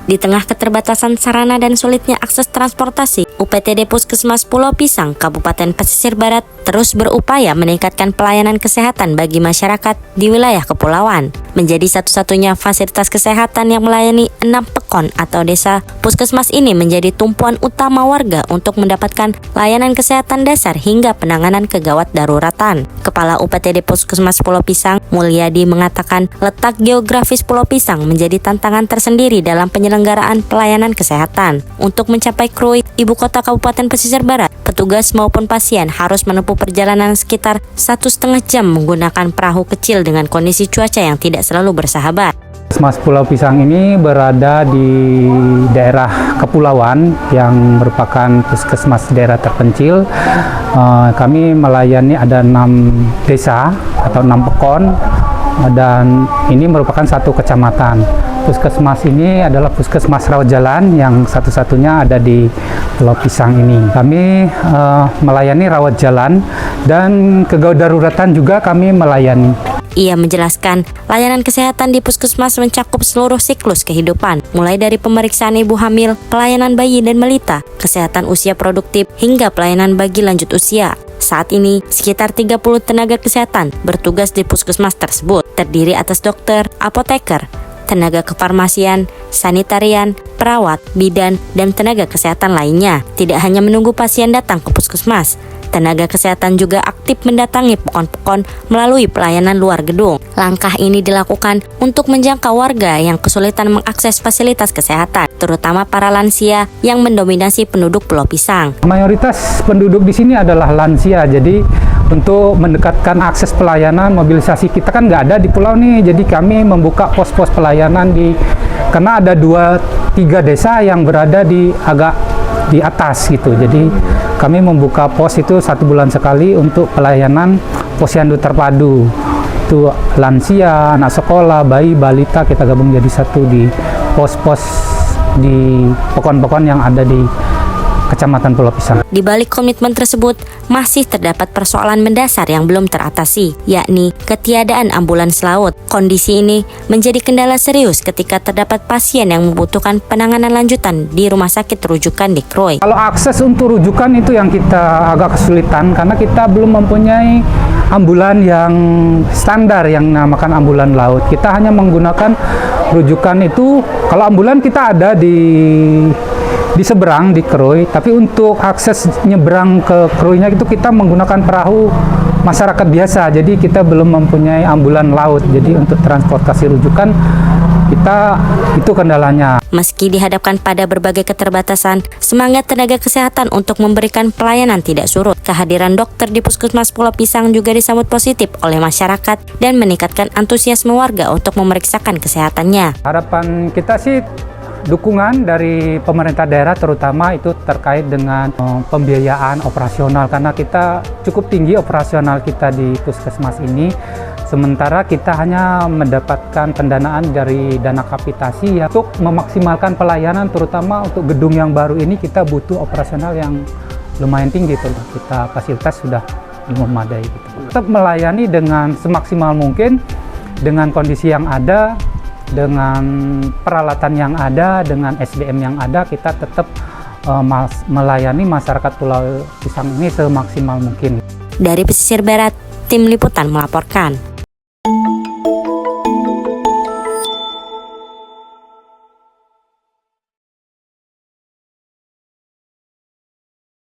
Di tengah keterbatasan sarana dan sulitnya akses transportasi, UPTD Puskesmas Pulau Pisang, Kabupaten Pesisir Barat terus berupaya meningkatkan pelayanan kesehatan bagi masyarakat di wilayah kepulauan. Menjadi satu-satunya fasilitas kesehatan yang melayani 6 pekon atau desa, Puskesmas ini menjadi tumpuan utama warga untuk mendapatkan layanan kesehatan dasar hingga penanganan kegawat daruratan. Kepala UPTD Puskesmas Pulau Pisang, Mulyadi, mengatakan letak geografis Pulau Pisang menjadi tantangan tersendiri dalam penyelenggaraan pelayanan kesehatan. Untuk mencapai Krui, ibu kota Kabupaten Pesisir Barat, petugas maupun pasien harus menempuh perjalanan sekitar 1,5 jam menggunakan perahu kecil dengan kondisi cuaca yang tidak selalu bersahabat. Puskesmas Pulau Pisang ini berada di daerah kepulauan yang merupakan puskesmas daerah terpencil. Kami melayani ada 6 desa atau 6 pekon, dan ini merupakan satu kecamatan. Puskesmas ini adalah puskesmas rawat jalan yang satu-satunya ada di Pulau Pisang ini. Kami melayani rawat jalan dan kegawat daruratan juga kami melayani. Ia menjelaskan, layanan kesehatan di puskesmas mencakup seluruh siklus kehidupan, mulai dari pemeriksaan ibu hamil, pelayanan bayi dan balita, kesehatan usia produktif, hingga pelayanan bagi lanjut usia. Saat ini, sekitar 30 tenaga kesehatan bertugas di puskesmas tersebut, terdiri atas dokter, apoteker, tenaga kefarmasian, sanitarian, perawat, bidan, dan tenaga kesehatan lainnya. Tidak hanya menunggu pasien datang ke puskesmas, tenaga kesehatan juga aktif mendatangi pekon-pekon melalui pelayanan luar gedung. Langkah ini dilakukan untuk menjangkau warga yang kesulitan mengakses fasilitas kesehatan, terutama para lansia yang mendominasi penduduk Pulau Pisang. Mayoritas penduduk di sini adalah lansia, jadi untuk mendekatkan akses pelayanan, mobilisasi kita kan nggak ada di pulau nih, jadi kami membuka pos-pos pelayanan karena ada 2-3 desa yang berada di agak di atas gitu, jadi kami membuka pos itu 1 bulan sekali untuk pelayanan posyandu terpadu. Itu lansia, anak sekolah, bayi, balita, kita gabung jadi satu di pos-pos di pekon-pekon yang ada di Kecamatan Pulau Pisang. Di balik komitmen tersebut, masih terdapat persoalan mendasar yang belum teratasi, yakni ketiadaan ambulans laut. Kondisi ini menjadi kendala serius ketika terdapat pasien yang membutuhkan penanganan lanjutan di rumah sakit rujukan di Krui. Kalau akses untuk rujukan itu yang kita agak kesulitan, karena kita belum mempunyai ambulan yang standar yang namakan ambulan laut. Kita hanya menggunakan rujukan itu, kalau ambulan kita ada di seberang di Krui, tapi untuk akses nyebrang ke Kruinya itu kita menggunakan perahu masyarakat biasa, jadi kita belum mempunyai ambulan laut. Jadi untuk transportasi rujukan kita itu kendalanya. Meski dihadapkan pada berbagai keterbatasan, semangat tenaga kesehatan untuk memberikan pelayanan tidak surut. Kehadiran dokter di Puskesmas Pulau Pisang juga disambut positif oleh masyarakat dan meningkatkan antusiasme warga untuk memeriksakan kesehatannya. Harapan kita sih dukungan dari pemerintah daerah, terutama itu terkait dengan pembiayaan operasional, karena kita cukup tinggi operasional kita di puskesmas ini, sementara kita hanya mendapatkan pendanaan dari dana kapitasi ya. Untuk memaksimalkan pelayanan, terutama untuk gedung yang baru ini, kita butuh operasional yang lumayan tinggi, kita fasilitas sudah memadai gitu. Tetap melayani dengan semaksimal mungkin dengan kondisi yang ada, dengan peralatan yang ada, dengan SDM yang ada, kita tetap melayani masyarakat Pulau Pisang ini semaksimal mungkin. Dari Pesisir Barat, Tim Liputan melaporkan.